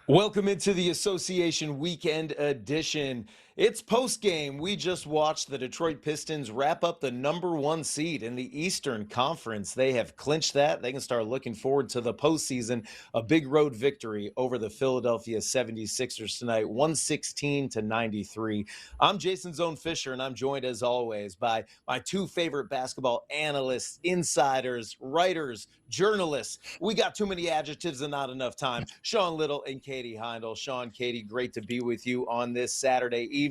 Welcome into the Association Weekend Edition. It's post-game. We just watched the Detroit Pistons wrap up the #1 seed in the Eastern Conference. They have clinched that. They can start looking forward to the postseason. A big road victory over the Philadelphia 76ers tonight, 116-93. I'm Jason Zone Fisher, and I'm joined as always by my two favorite basketball analysts, insiders, writers, journalists. We got too many adjectives and not enough time. Sean Little and Katie Heindel. Sean, Katie, great to be with you on this Saturday evening.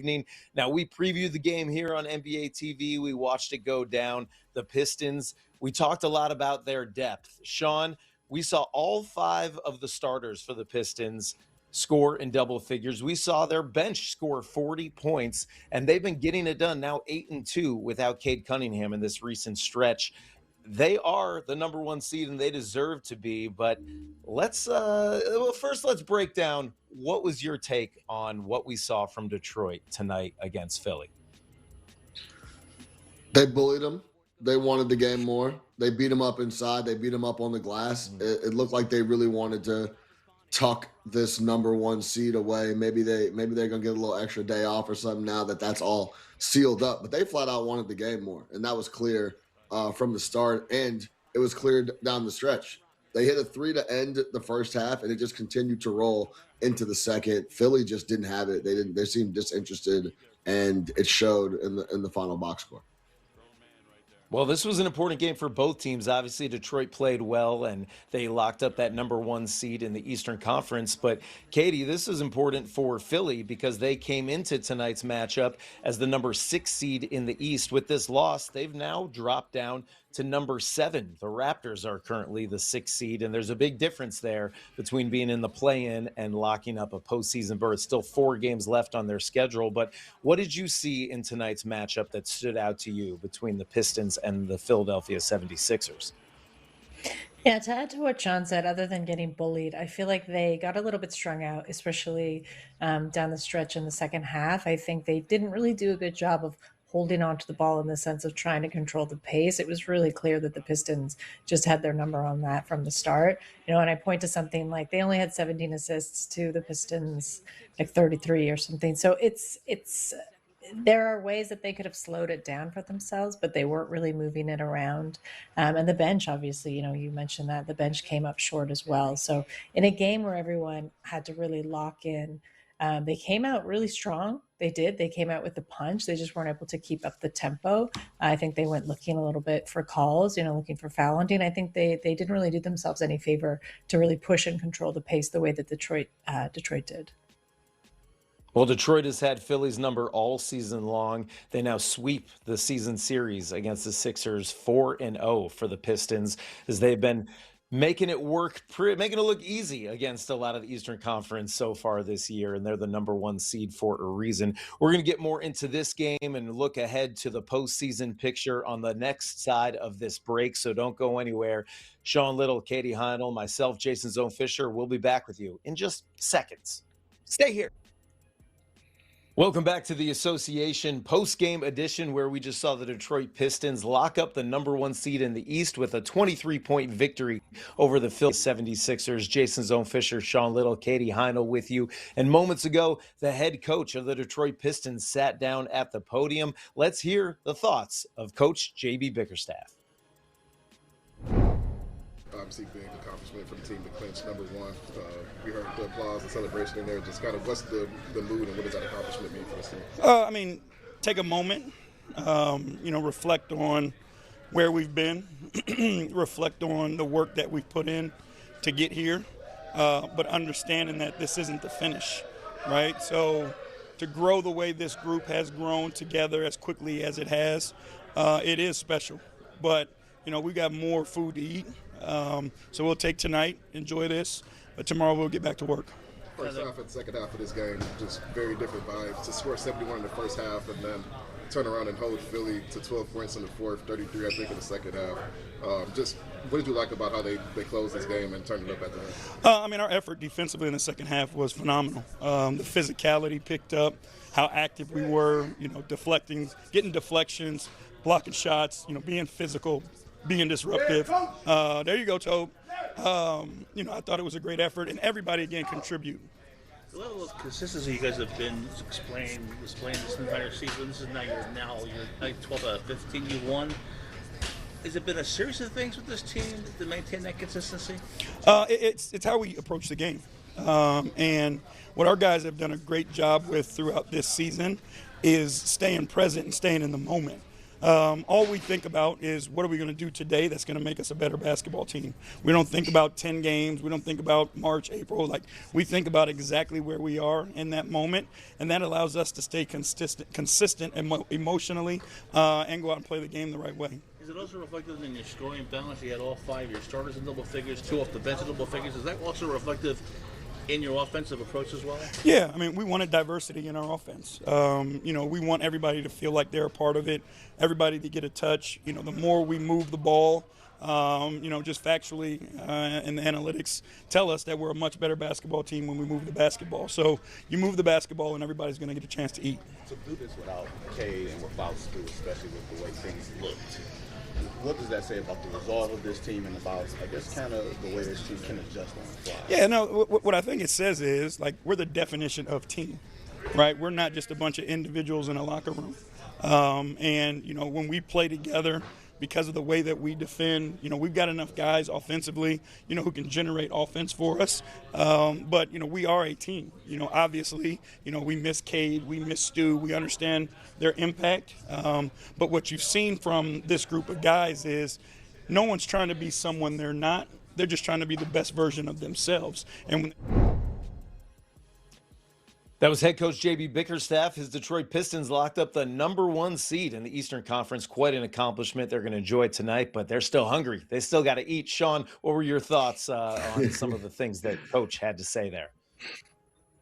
Now, we previewed the game here on NBA TV. We watched it go down. The Pistons, we talked a lot about their depth. Sean, we saw all five of the starters for the Pistons score in double figures. We saw their bench score 40 points, and they've been getting it done now 8-2 without Cade Cunningham in this recent stretch. They are the #1 seed, and they deserve to be. But first let's break down what was your take on what we saw from Detroit tonight against Philly. They bullied them. They wanted the game more. They beat them up inside. They beat them up on the glass. It looked like they really wanted to tuck this #1 seed away. Maybe they're gonna get a little extra day off or something now that that's all sealed up. But they flat out wanted the game more, and that was clear from the start, and it was clear down the stretch. They hit a 3 to end the first half, and it just continued to roll into the second. Philly just didn't have it. They seemed disinterested, and it showed in the final box score. Well, this was an important game for both teams. Obviously, Detroit played well, and they locked up that #1 seed in the Eastern Conference. But, Katie, this is important for Philly because they came into tonight's matchup as the #6 seed in the East. With this loss, they've now dropped down to #7. The Raptors are currently the 6th seed, and there's a big difference there between being in the play-in and locking up a postseason berth. Still 4 games left on their schedule. But what did you see in tonight's matchup that stood out to you between the Pistons and the Philadelphia 76ers? Yeah, to add to what Sean said, other than getting bullied, I feel like they got a little bit strung out, especially down the stretch in the second half. I think they didn't really do a good job of holding on to the ball in the sense of trying to control the pace. It was really clear that the Pistons just had their number on that from the start. And I point to something like they only had 17 assists to the Pistons, like 33 or something. So there are ways that they could have slowed it down for themselves, but they weren't really moving it around. And the bench, obviously, you mentioned that the bench came up short as well. So in a game where everyone had to really lock in, they came out really strong. They did. They came out with the punch. They just weren't able to keep up the tempo. I think they went looking a little bit for calls, looking for foul hunting. I think they didn't really do themselves any favor to really push and control the pace the way that Detroit did. Well, Detroit has had Philly's number all season long. They now sweep the season series against the Sixers 4-0 for the Pistons as they've been making it making it look easy against a lot of the Eastern Conference so far this year, and they're the #1 seed for a reason. We're going to get more into this game and look ahead to the postseason picture on the next side of this break, so don't go anywhere. Sean Little, Katie Heindel, myself, Jason Zone Fisher, we'll be back with you in just seconds. Stay here. Welcome back to the Association post-game edition, where we just saw the Detroit Pistons lock up the #1 seed in the East with a 23-point victory over the Philly 76ers. Jason Zone Fisher, Sean Little, Katie Heindel with you. And moments ago, the head coach of the Detroit Pistons sat down at the podium. Let's hear the thoughts of Coach J.B. Bickerstaff. Obviously, big accomplishment for the team to clinch #1. We heard the applause and celebration in there. Just kind of what's the mood and what does that accomplishment mean for this team? Take a moment, reflect on where we've been, reflect on the work that we've put in to get here, but understanding that this isn't the finish, right? So to grow the way this group has grown together as quickly as it has, it is special. But, we got more food to eat. So we'll take tonight, enjoy this, but tomorrow we'll get back to work. First half and second half of this game, just very different vibes. To score 71 in the first half and then turn around and hold Philly to 12 points in the fourth, 33 I think in the second half. Just what did you like about how they closed this game and turned it up at the end? Our effort defensively in the second half was phenomenal. The physicality picked up, how active we were, deflecting, getting deflections, blocking shots, being physical, being disruptive. There you go, Tobe. I thought it was a great effort, and everybody, again, contribute. The level of consistency you guys have been displaying this entire season. This is now your 12 out of 15 you won. Has it been a series of things with this team to maintain that consistency? It's how we approach the game. And what our guys have done a great job with throughout this season is staying present and staying in the moment. All we think about is what are we going to do today that's going to make us a better basketball team. We don't think about 10 games. We don't think about March, April. We think about exactly where we are in that moment, and that allows us to stay consistent emotionally and go out and play the game the right way. Is it also reflective in your scoring balance? You had all 5 your starters in double figures, 2 off the bench in double figures. Is that also reflective in your offensive approach as well? Yeah, I mean, we wanted diversity in our offense. We want everybody to feel like they're a part of it, everybody to get a touch. The more we move the ball, just factually and the analytics tell us that we're a much better basketball team when we move the basketball. So you move the basketball and everybody's going to get a chance to eat. To do this without Cade and without Stu, especially with the way things looked, what does that say about the resolve of this team and about, I guess, kind of the way this team can adjust on the fly? Yeah, no, what I think it says is, we're the definition of team, right? We're not just a bunch of individuals in a locker room. When we play together, because of the way that we defend, we've got enough guys offensively, who can generate offense for us. But we are a team. Obviously, we miss Cade, we miss Stu, we understand their impact. But what you've seen from this group of guys is no one's trying to be someone they're not. They're just trying to be the best version of themselves. And That was head coach JB Bickerstaff. His Detroit Pistons locked up the #1 seed in the Eastern Conference. Quite an accomplishment. They're going to enjoy it tonight, but they're still hungry. They still got to eat. Sean, what were your thoughts on some of the things that coach had to say there?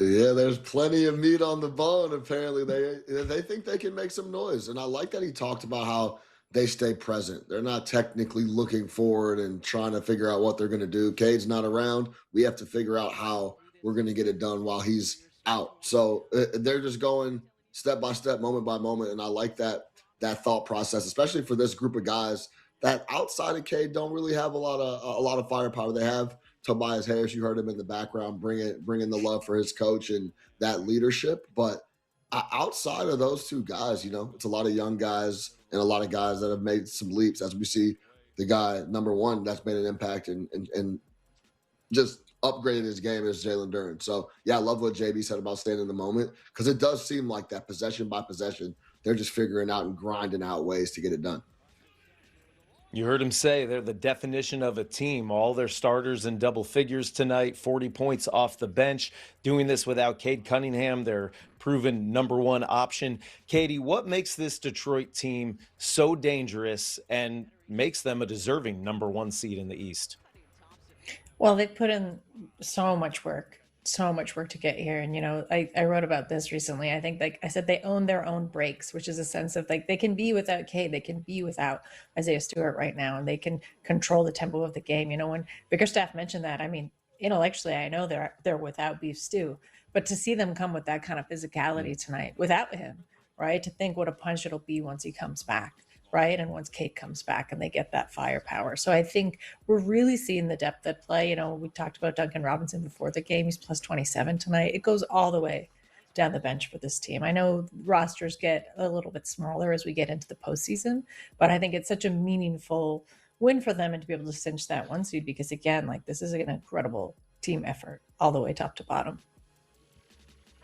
Yeah, there's plenty of meat on the bone. Apparently, they think they can make some noise, and I like that he talked about how they stay present. They're not technically looking forward and trying to figure out what they're going to do. Cade's not around. We have to figure out how we're going to get it done while he's out. So they're just going step by step, moment by moment, and I like that thought process, especially for this group of guys that outside of Cade don't really have a lot of firepower. They have Tobias Harris. You heard him in the background, bringing the love for his coach and that leadership. But outside of those two guys, it's a lot of young guys and a lot of guys that have made some leaps. As we see the guy #1 that's made an impact and just upgraded his game is Jalen Duren. So, yeah, I love what JB said about staying in the moment, because it does seem like that possession by possession, they're just figuring out and grinding out ways to get it done. You heard him say they're the definition of a team. All their starters in double figures tonight, 40 points off the bench. Doing this without Cade Cunningham, their proven #1 option. Katie, what makes this Detroit team so dangerous and makes them a deserving #1 seed in the East? Well, they put in so much work to get here. And, I wrote about this recently. I think, like I said, they own their own breaks, which is a sense of they can be without Cade, they can be without Isaiah Stewart right now, and they can control the tempo of the game. When Bickerstaff mentioned that, I mean, intellectually, I know they're without Beef Stew, but to see them come with that kind of physicality tonight without him, right? To think what a punch it'll be once he comes back. Right. And once Cade comes back and they get that firepower. So I think we're really seeing the depth at play. We talked about Duncan Robinson before the game. He's plus 27 tonight. It goes all the way down the bench for this team. I know rosters get a little bit smaller as we get into the postseason, but I think it's such a meaningful win for them and to be able to cinch that 1 seed, because, again, this is an incredible team effort all the way top to bottom.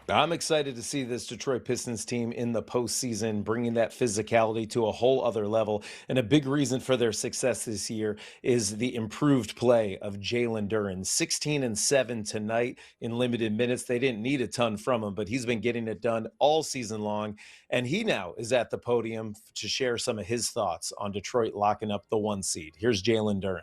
I'm excited to see this Detroit Pistons team in the postseason, bringing that physicality to a whole other level. And a big reason for their success this year is the improved play of Jalen Duren. 16-7 tonight in limited minutes. They didn't need a ton from him, but he's been getting it done all season long. And he now is at the podium to share some of his thoughts on Detroit locking up the 1 seed. Here's Jalen Duren.